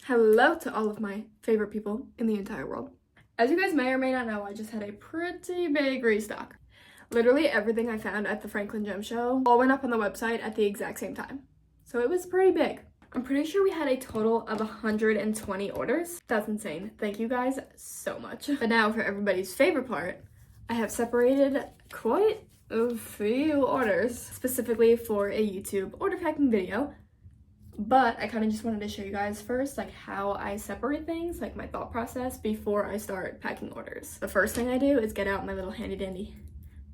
Hello to all of my favorite people in the entire world. As you guys may or may not know, I just had a pretty big restock. Literally everything I found at the Franklin Gem Show all went up on the website at the exact same time. So it was pretty big. I'm pretty sure we had a total of 120 orders. That's insane. Thank you guys so much. But now for everybody's favorite part, I have separated quite a few orders specifically for a YouTube order packing video. But I kind of just wanted to show you guys first, like, how I separate things, like my thought process before I start packing orders. The first thing I do is get out my little handy dandy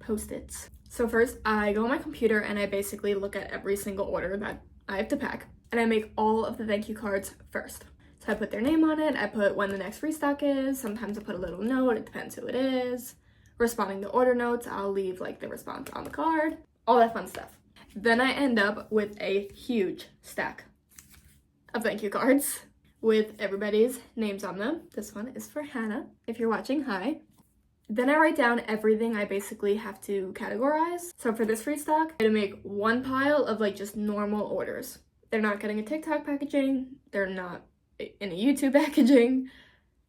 Post-its. So first I go on my computer and I basically look at every single order that I have to pack, and I make all of the thank you cards first. So I put their name on it, I put when the next restock is, sometimes I put a little note, it depends who it is. Responding to order notes, I'll leave like the response on the card, all that fun stuff. Then I end up with a huge stack of thank you cards with everybody's names on them. This one is for Hannah. If you're watching, hi. Then I write down everything I basically have to categorize. So for this restock, I'm gonna make one pile of like just normal orders. They're not getting a TikTok packaging, they're not in a YouTube packaging,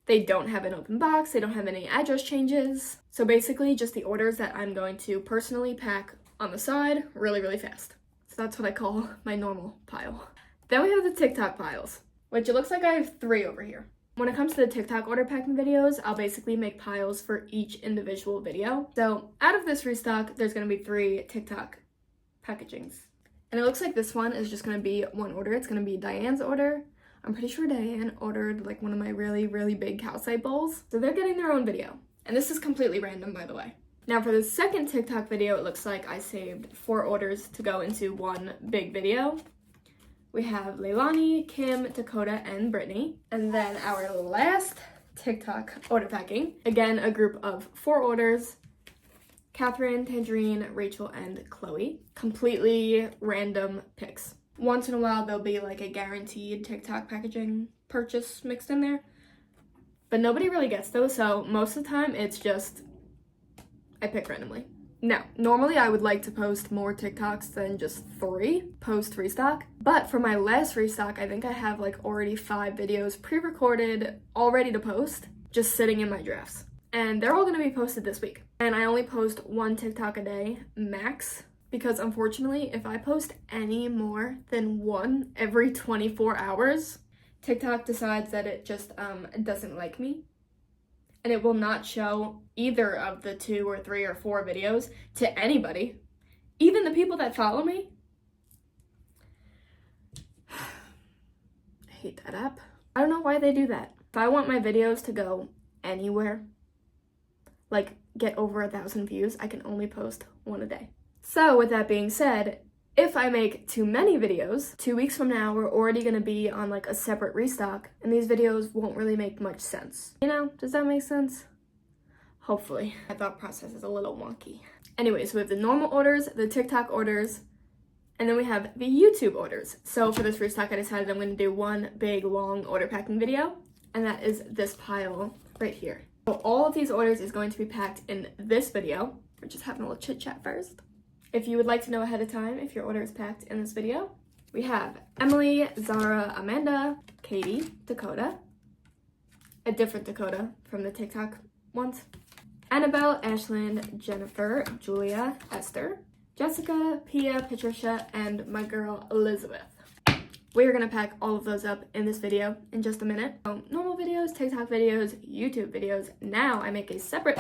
they don't have an open box, they don't have any address changes. So basically just the orders that I'm going to personally pack on the side really fast. So that's what I call my normal pile. Then we have the TikTok piles, which it looks like I have 3 over here. When it comes to the TikTok order packing videos, I'll basically make piles for each individual video. So out of this restock, there's gonna be 3 TikTok packagings. And it looks like this one is just gonna be one order. It's gonna be Diane's order. I'm pretty sure Diane ordered like one of my really big calcite bowls. So they're getting their own video. And this is completely random, by the way. Now for the second TikTok video, it looks like I saved 4 orders to go into one big video. We have Leilani, Kim, Dakota, and Brittany. And then our last TikTok order packing, again, a group of 4 orders. Catherine, Tangerine, Rachel, and Chloe. Completely random picks. Once in a while, there'll be like a guaranteed TikTok packaging purchase mixed in there. But nobody really gets those, so most of the time, it's just I pick randomly. Now, normally I would like to post more TikToks than just 3 post restock, but for my last restock, I think I have like already 5 videos pre-recorded, all ready to post, just sitting in my drafts. And they're all gonna be posted this week. And I only post 1 TikTok a day, max, because unfortunately, if I post any more than 1 every 24 hours, TikTok decides that it just doesn't like me. And it will not show either of the 2 or 3 or 4 videos to anybody, even the people that follow me. I hate that app. I don't know why they do that. If I want my videos to go anywhere, like get over 1,000 views, I can only post 1 a day. So with that being said, if I make too many videos, 2 weeks from now, we're already gonna be on like a separate restock, and these videos won't really make much sense. You know, does that make sense? Hopefully. My thought process is a little wonky. Anyways, we have the normal orders, the TikTok orders, and then we have the YouTube orders. So for this restock, I decided I'm gonna do one big long order packing video, and that is this pile right here. So all of these orders is going to be packed in this video. We're just having a little chit chat first. If you would like to know ahead of time if your order is packed in this video, we have Emily, Zara, Amanda, Katie, Dakota, a different Dakota from the TikTok ones, Annabelle, Ashlyn, Jennifer, Julia, Esther, Jessica, Pia, Patricia, and my girl Elizabeth. We are gonna pack all of those up in this video in just a minute. So normal videos, TikTok videos, YouTube videos. Now I make a separate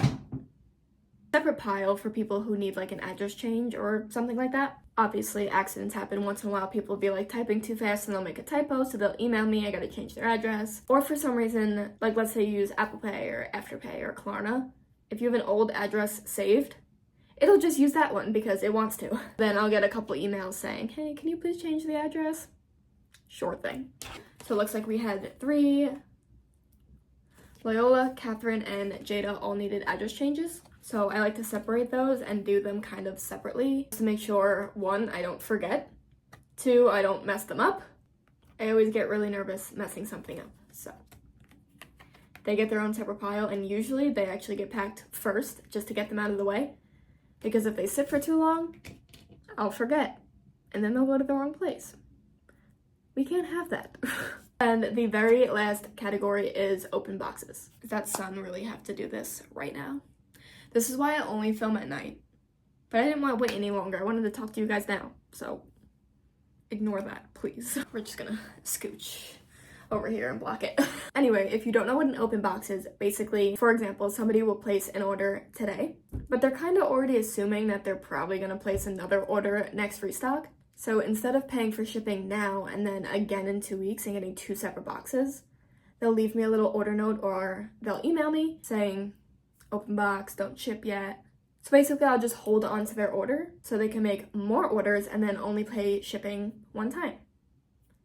pile for people who need like an address change or something like that. Obviously accidents happen once in a while. People will be like typing too fast and they'll make a typo, so they'll email me, I gotta change their address. Or for some reason, like let's say you use Apple Pay or Afterpay or Klarna, if you have an old address saved, it'll just use that one because it wants to. Then I'll get a couple emails saying, hey, can you please change the address? Sure thing. So it looks like we had 3. Loyola, Catherine, and Jada all needed address changes. So I like to separate those and do them kind of separately to make sure, 1, I don't forget, 2, I don't mess them up. I always get really nervous messing something up. So they get their own separate pile, and usually they actually get packed first just to get them out of the way. Because if they sit for too long, I'll forget, and then they'll go to the wrong place. We can't have that. And the very last category is open boxes. Does that sun really have to do this right now? This is why I only film at night. But I didn't want to wait any longer. I wanted to talk to you guys now. So ignore that, please. We're just gonna scooch over here and block it. Anyway, if you don't know what an open box is, basically, for example, somebody will place an order today, but they're kind of already assuming that they're probably gonna place another order next restock. So instead of paying for shipping now and then again in 2 weeks and getting 2 separate boxes, they'll leave me a little order note or they'll email me saying, open box, don't ship yet. So basically I'll just hold on to their order so they can make more orders and then only pay shipping one time.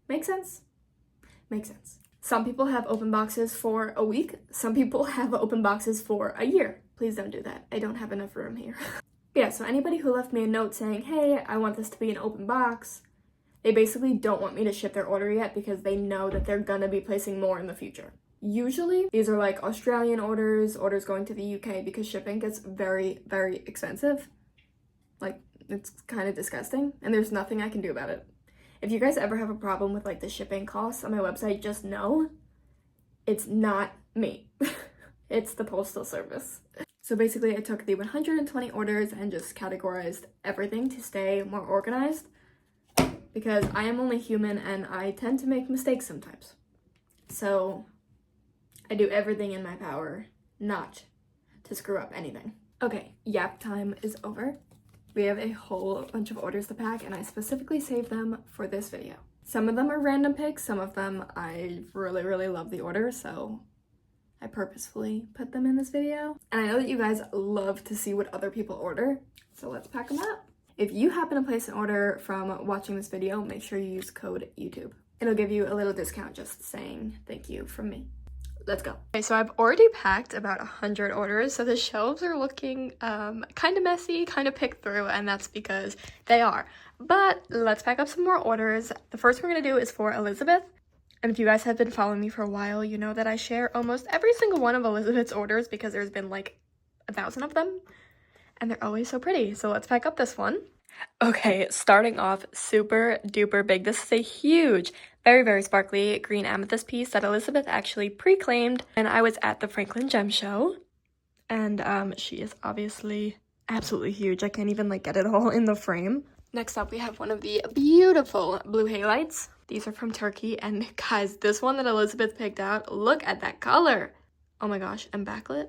Make sense? Makes sense. Some people have open boxes for a week. Some people have open boxes for a year. Please don't do that. I don't have enough room here. Yeah, so anybody who left me a note saying, hey, I want this to be an open box, they basically don't want me to ship their order yet because they know that they're gonna be placing more in the future. Usually, these are like Australian orders going to the UK because shipping gets very, very expensive. Like, it's kind of disgusting, and there's nothing I can do about it. If you guys ever have a problem with like the shipping costs on my website, just know it's not me. It's the postal service. So basically I took the 120 orders and just categorized everything to stay more organized because I am only human and I tend to make mistakes sometimes. So I do everything in my power not to screw up anything. Okay, yap time is over. We have a whole bunch of orders to pack and I specifically saved them for this video. Some of them are random picks, some of them I really, really love the order, so I purposefully put them in this video. And I know that you guys love to see what other people order, so let's pack them up. If you happen to place an order from watching this video, make sure you use code YouTube. It'll give you a little discount just saying thank you from me. Let's go. Okay, so I've already packed about 100 orders, so the shelves are looking kind of messy, kind of picked through, and that's because they are. But let's pack up some more orders. The first one we're gonna do is for Elizabeth. And if you guys have been following me for a while, you know that I share almost every single one of Elizabeth's orders because there's been like 1,000 of them, and they're always so pretty. So let's pack up this one. Okay, starting off super duper big. This is a huge, very, very sparkly green amethyst piece that Elizabeth actually pre-claimed and I was at the Franklin Gem Show. And she is obviously absolutely huge. I can't even like get it all in the frame. Next up, we have one of the beautiful blue halides. These are from Turkey, and guys, this one that Elizabeth picked out, look at that color. Oh my gosh, and backlit.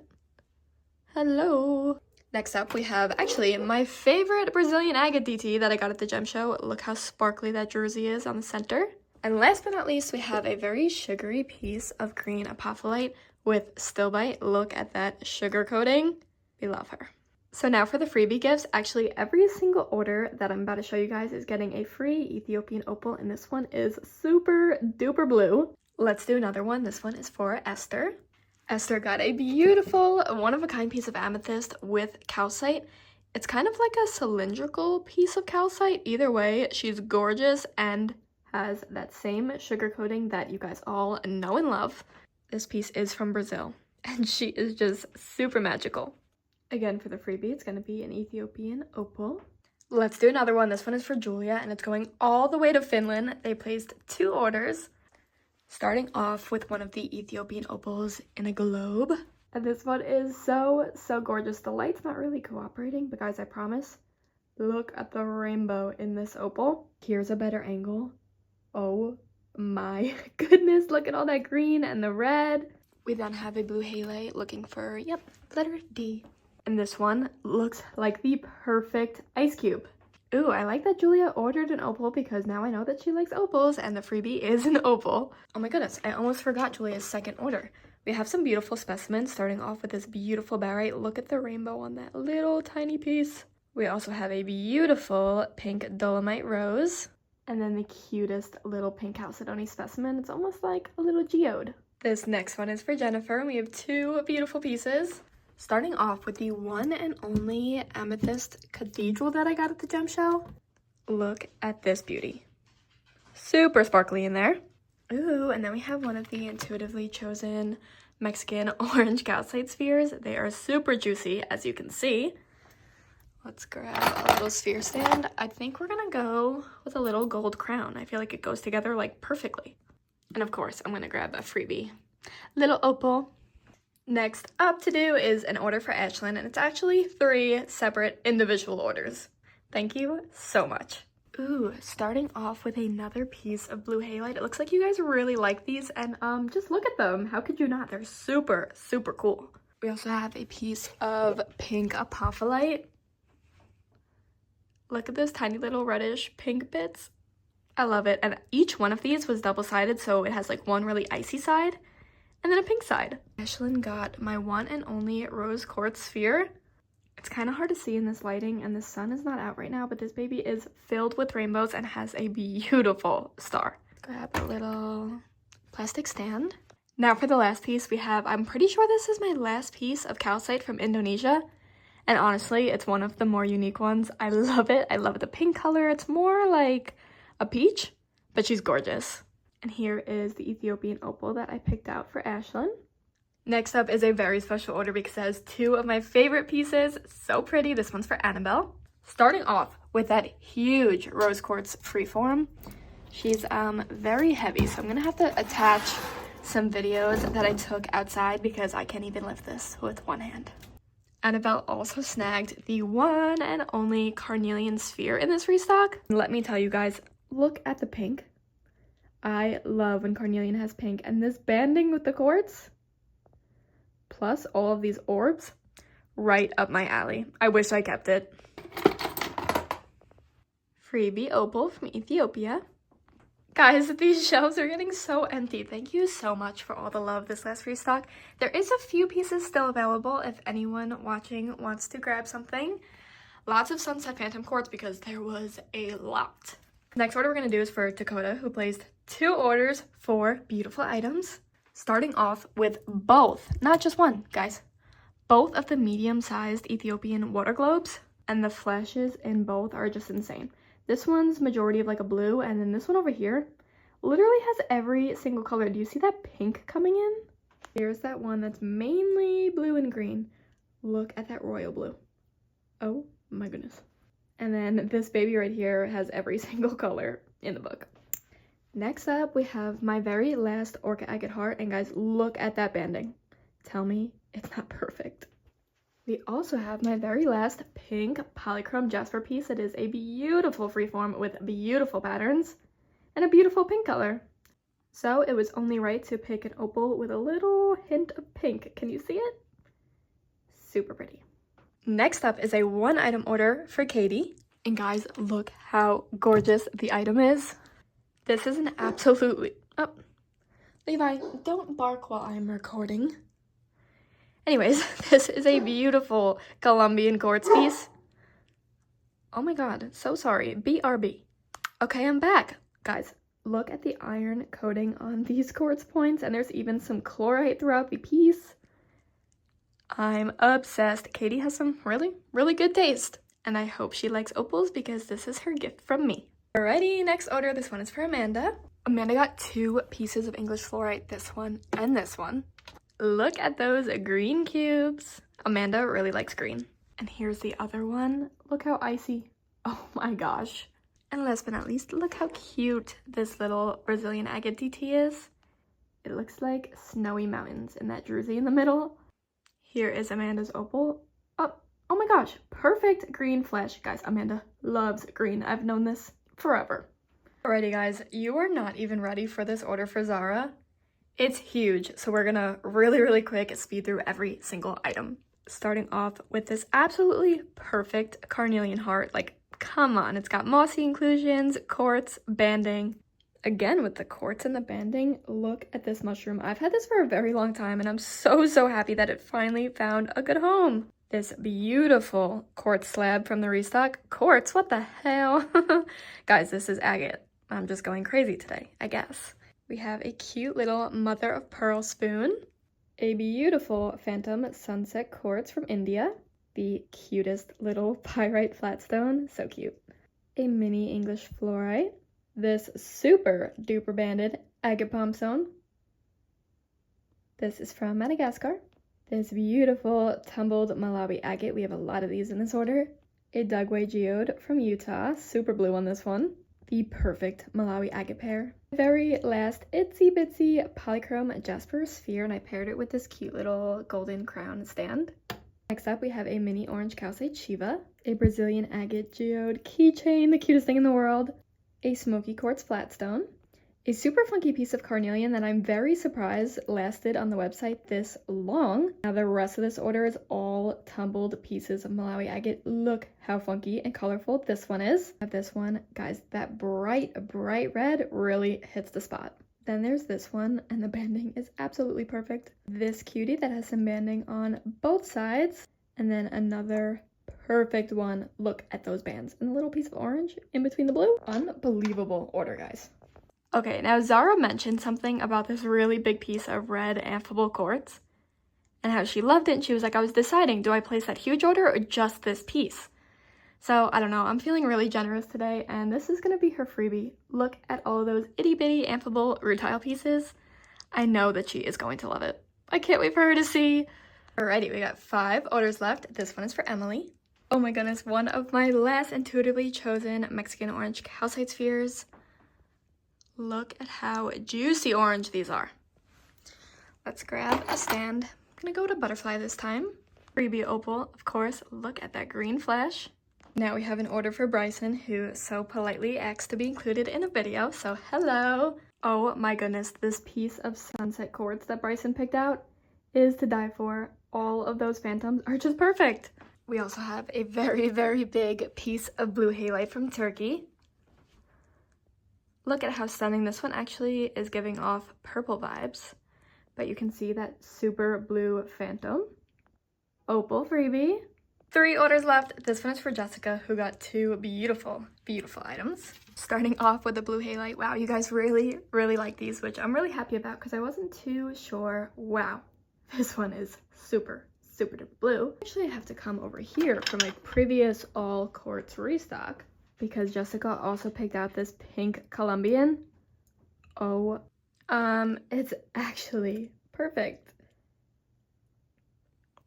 Hello. Next up, we have actually my favorite Brazilian agate DT that I got at the gem show. Look how sparkly that jersey is on the center. And last but not least, we have a very sugary piece of green apophyllite with stilbite. Look at that sugar coating. We love her. So now for the freebie gifts. Actually, every single order that I'm about to show you guys is getting a free Ethiopian opal, and this one is super duper blue. Let's do another one. This one is for Esther. Esther got a beautiful one-of-a-kind piece of amethyst with calcite. It's kind of like a cylindrical piece of calcite. Either way, she's gorgeous and has that same sugar coating that you guys all know and love. This piece is from Brazil, and she is just super magical. Again, for the freebie, it's going to be an Ethiopian opal. Let's do another one. This one is for Julia, and it's going all the way to Finland. They placed 2 orders. Starting off with one of the Ethiopian opals in a globe. And this one is so gorgeous. The light's not really cooperating, but guys, I promise, look at the rainbow in this opal. Here's a better angle. Oh my goodness, look at all that green and the red. We then have a blue halite looking for, yep, letter D. And this one looks like the perfect ice cube. Ooh, I like that Julia ordered an opal because now I know that she likes opals and the freebie is an opal. Oh my goodness, I almost forgot Julia's second order. We have some beautiful specimens starting off with this beautiful barite. Look at the rainbow on that little tiny piece. We also have a beautiful pink dolomite rose. And then the cutest little pink chalcedony specimen. It's almost like a little geode. This next one is for Jennifer, and we have 2 beautiful pieces. Starting off with the one and only amethyst cathedral that I got at the gem show. Look at this beauty. Super sparkly in there. Ooh, and then we have one of the intuitively chosen Mexican orange calcite spheres. They are super juicy, as you can see. Let's grab a little sphere stand. I think we're gonna go with a little gold crown. I feel like it goes together like perfectly. And of course, I'm gonna grab a freebie little opal. Next up to do is an order for Ashlyn, and it's actually 3 separate individual orders. Thank you so much. Ooh, starting off with another piece of blue halite. It looks like you guys really like these, and just look at them. How could you not? They're super, super cool. We also have a piece of pink apophyllite. Look at those tiny little reddish pink bits. I love it. And each one of these was double-sided, so it has like one really icy side and then a pink side. Ashlyn got my one and only rose quartz sphere. It's kind of hard to see in this lighting, and the sun is not out right now, but this baby is filled with rainbows and has a beautiful star. Grab a little plastic stand. Now for the last piece we have, I'm pretty sure this is my last piece of calcite from Indonesia. And honestly, it's one of the more unique ones. I love it. I love the pink color. It's more like a peach, but she's gorgeous. And here is the Ethiopian opal that I picked out for Ashlyn. Next up is a very special order because it has 2 of my favorite pieces. So pretty. This one's for Annabelle. Starting off with that huge rose quartz freeform. She's very heavy, so I'm gonna have to attach some videos that I took outside because I can't even lift this with one hand. Annabelle also snagged the one and only carnelian sphere in this restock. Let me tell you guys, look at the pink. I love when carnelian has pink, and this banding with the quartz, plus all of these orbs, right up my alley. I wish I kept it. Freebie opal from Ethiopia. Guys, these shelves are getting so empty. Thank you so much for all the love this last restock. There is a few pieces still available if anyone watching wants to grab something. Lots of Sunset Phantom quartz because there was a lot. Next order we're going to do is for Dakota, who placed 2 orders for beautiful items. Starting off with both, not just one, guys. Both of the medium-sized Ethiopian water globes, and the flashes in both are just insane. This one's majority of like a blue, and then this one over here literally has every single color. Do you see that pink coming in? Here's that one that's mainly blue and green. Look at that royal blue. Oh my goodness. And then this baby right here has every single color in the book. Next up, we have my very last orchid agate heart, and guys, look at that banding. Tell me it's not perfect. We also have my very last pink polychrome jasper piece. It is a beautiful freeform with beautiful patterns and a beautiful pink color. So it was only right to pick an opal with a little hint of pink. Can you see it? Super pretty. Next up is a 1-item order for Katie. And guys, look how gorgeous the item is. This is an absolutely... Oh, Levi, don't bark while I'm recording. Anyways, this is a beautiful Colombian quartz piece. Oh my god, so sorry. BRB. Okay, I'm back. Guys, look at the iron coating on these quartz points, and there's even some chlorite throughout the piece. I'm obsessed. Katie has some really, really good taste. And I hope she likes opals because this is her gift from me. Alrighty, next order. This one is for Amanda. Amanda got 2 pieces of English fluorite, this one and this one. Look at those green cubes. Amanda really likes green. And here's the other one. Look how icy. Oh my gosh. And last but not least, look how cute this little Brazilian agate DT is. It looks like snowy mountains and that druzy in the middle. Here is Amanda's opal. Oh my gosh, perfect green flash. Guys, Amanda loves green. I've known this forever. Alrighty guys, you are not even ready for this order for Zara. It's huge, so we're gonna really quick speed through every single item. Starting off with this absolutely perfect carnelian heart. Like, come on, it's got mossy inclusions, quartz, banding. Again, with the quartz and the banding, look at this mushroom. I've had this for a very long time, and I'm so happy that it finally found a good home. This beautiful quartz slab from the restock. Quartz, what the hell? Guys, this is agate. I'm just going crazy today, I guess. We have a cute little mother of pearl spoon. A beautiful phantom sunset quartz from India. The cutest little pyrite flatstone, so cute. A mini English fluorite. This super duper banded agate palm stone. This is from Madagascar. This beautiful tumbled Malawi agate. We have a lot of these in this order. A Dugway geode from Utah. Super blue on this one. the perfect Malawi agate pair. Very last itsy bitsy polychrome jasper sphere, and I paired it with this cute little golden crown stand. Next up, we have a mini orange calcite Shiva, a Brazilian agate geode keychain, the cutest thing in the world, a smoky quartz flatstone, a super funky piece of carnelian that I'm very surprised lasted on the website this long. Now the rest of this order is all tumbled pieces of Malawi agate. Look how funky and colorful this one is. I have this one, guys, that bright red really hits the spot. Then there's this one, and the banding is absolutely perfect. This cutie that has some banding on both sides, and then another perfect one. Look at those bands and the little piece of orange in between the blue. Unbelievable order, guys. Okay, now Zara mentioned something about this really big piece of red amphibole quartz and how she loved it, and she was like, I was deciding, do I place that huge order or just this piece? So I don't know, I'm feeling really generous today, and this is gonna be her freebie. Look at all of those itty bitty amphibole rutile pieces. I know that she is going to love it. I can't wait for her to see. Alrighty, we got 5 orders left. This one is for Emily. Oh my goodness, one of my last intuitively chosen Mexican orange calcite spheres. Look at how juicy orange these are. Let's grab a stand. I'm gonna go to butterfly this time. Freebie opal, of course. Look at that green flash. Now we have an order for Bryson, who so politely asked to be included in a video, so hello. Oh my goodness, this piece of sunset quartz that Bryson picked out is to die for. All of those phantoms are just perfect. We also have a very big piece of blue halite from Turkey. Look at how stunning this one actually is, giving off purple vibes, but you can see that super blue phantom. Opal freebie. 3 orders left. This one is for Jessica, who got 2 beautiful items. Starting off with the blue halite. Wow, you guys really like these, which I'm really happy about because I wasn't too sure. Wow, this one is super duper blue. Actually, I have to come over here for my previous all quartz restock, because Jessica also picked out this pink Colombian. Oh, it's actually perfect.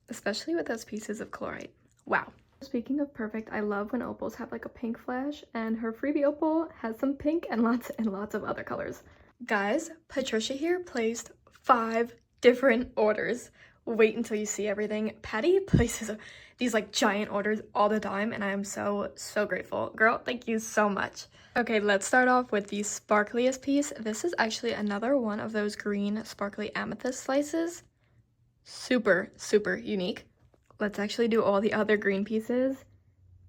Especially with those pieces of chlorite. Wow. Speaking of perfect, I love when opals have like a pink flash, and her freebie opal has some pink and lots of other colors. Guys, Patricia here placed 5 different orders. Wait until you see everything. Patty places these like giant orders all the time, and I am so grateful. Girl, thank you so much. Okay, let's start off with the sparkliest piece. This is actually another one of those green sparkly amethyst slices. Super unique. Let's actually do all the other green pieces.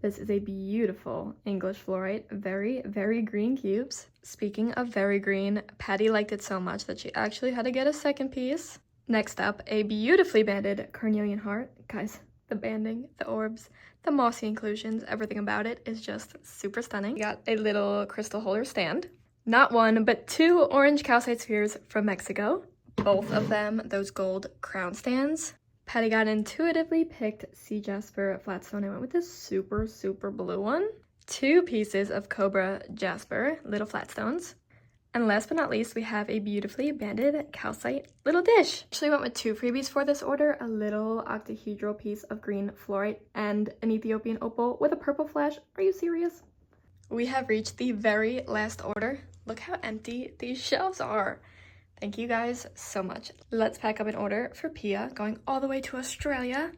This is a beautiful English fluorite, very green cubes. Speaking of very green, Patty liked it so much that she actually had to get a second piece. Next up, a beautifully banded carnelian heart. Guys, the banding, the orbs, the mossy inclusions, everything about it is just super stunning. We got a little crystal holder stand. Not 1, but 2 orange calcite spheres from Mexico. Both of them, those gold crown stands. Patty got intuitively picked sea jasper flatstone. I went with this super blue one. 2 pieces of cobra jasper, little flatstones. And last but not least, we have a beautifully banded calcite little dish. Actually went with 2 freebies for this order, a little octahedral piece of green fluorite and an Ethiopian opal with a purple flash. Are you serious? We have reached the very last order. Look how empty these shelves are. Thank you guys so much. Let's pack up an order for Pia, going all the way to Australia.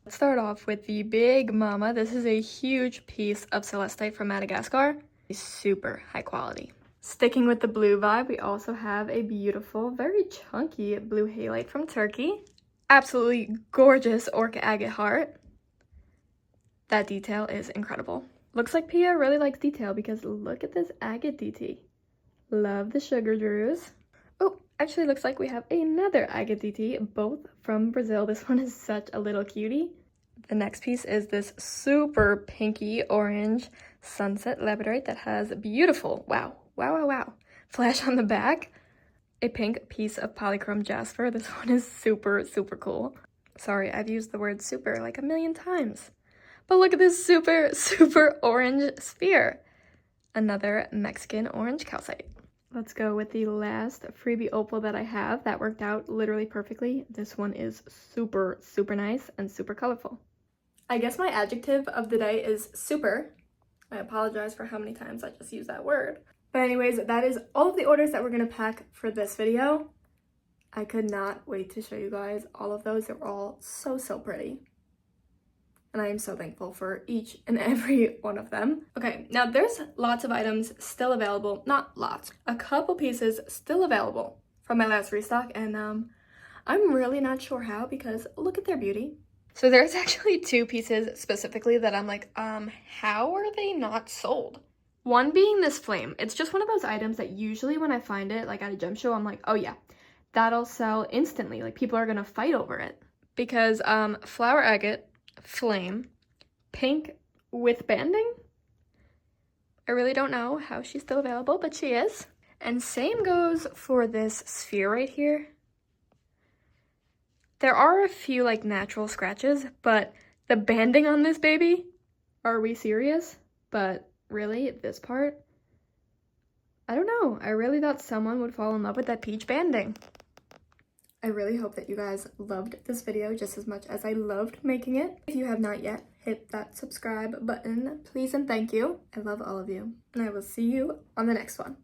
Let's start off with the big mama. This is a huge piece of celestite from Madagascar. Super high quality. Sticking with the blue vibe, we also have a beautiful, very chunky blue halite from Turkey. Absolutely gorgeous orca agate heart. That detail is incredible. Looks like Pia really likes detail, because look at this agate DT. Love the sugar drews. Oh, actually looks like we have another agate DT, both from Brazil. This one is such a little cutie. The next piece is this super pinky orange sunset labradorite that has beautiful, wow, flash on the back. A pink piece of polychrome jasper. This one is super cool. Sorry, I've used the word super like a million times. But look at this super orange sphere. Another Mexican orange calcite. Let's go with the last freebie opal that I have. That worked out literally perfectly. This one is super nice and super colorful. I guess my adjective of the day is super. I apologize for how many times I just used that word. But anyways, that is all of the orders that we're gonna pack for this video. I could not wait to show you guys all of those. They were all so, so pretty. And I am so thankful for each and every one of them. Okay, now there's lots of items still available. Not lots, a couple pieces still available from my last restock. And I'm really not sure how, because look at their beauty. So there's actually 2 pieces specifically that I'm like, how are they not sold? One being this flame. It's just one of those items that usually when I find it, like at a gem show, I'm like, oh yeah, that'll sell instantly. Like people are gonna fight over it. Because flower agate, flame, pink with banding. I really don't know how she's still available, but she is. And same goes for this sphere right here. There are a few like natural scratches, but the banding on this baby, are we serious? But really, this part, I don't know. I really thought someone would fall in love with that peach banding. I really hope that you guys loved this video just as much as I loved making it. If you have not yet, hit that subscribe button, please and thank you. I love all of you, and I will see you on the next one.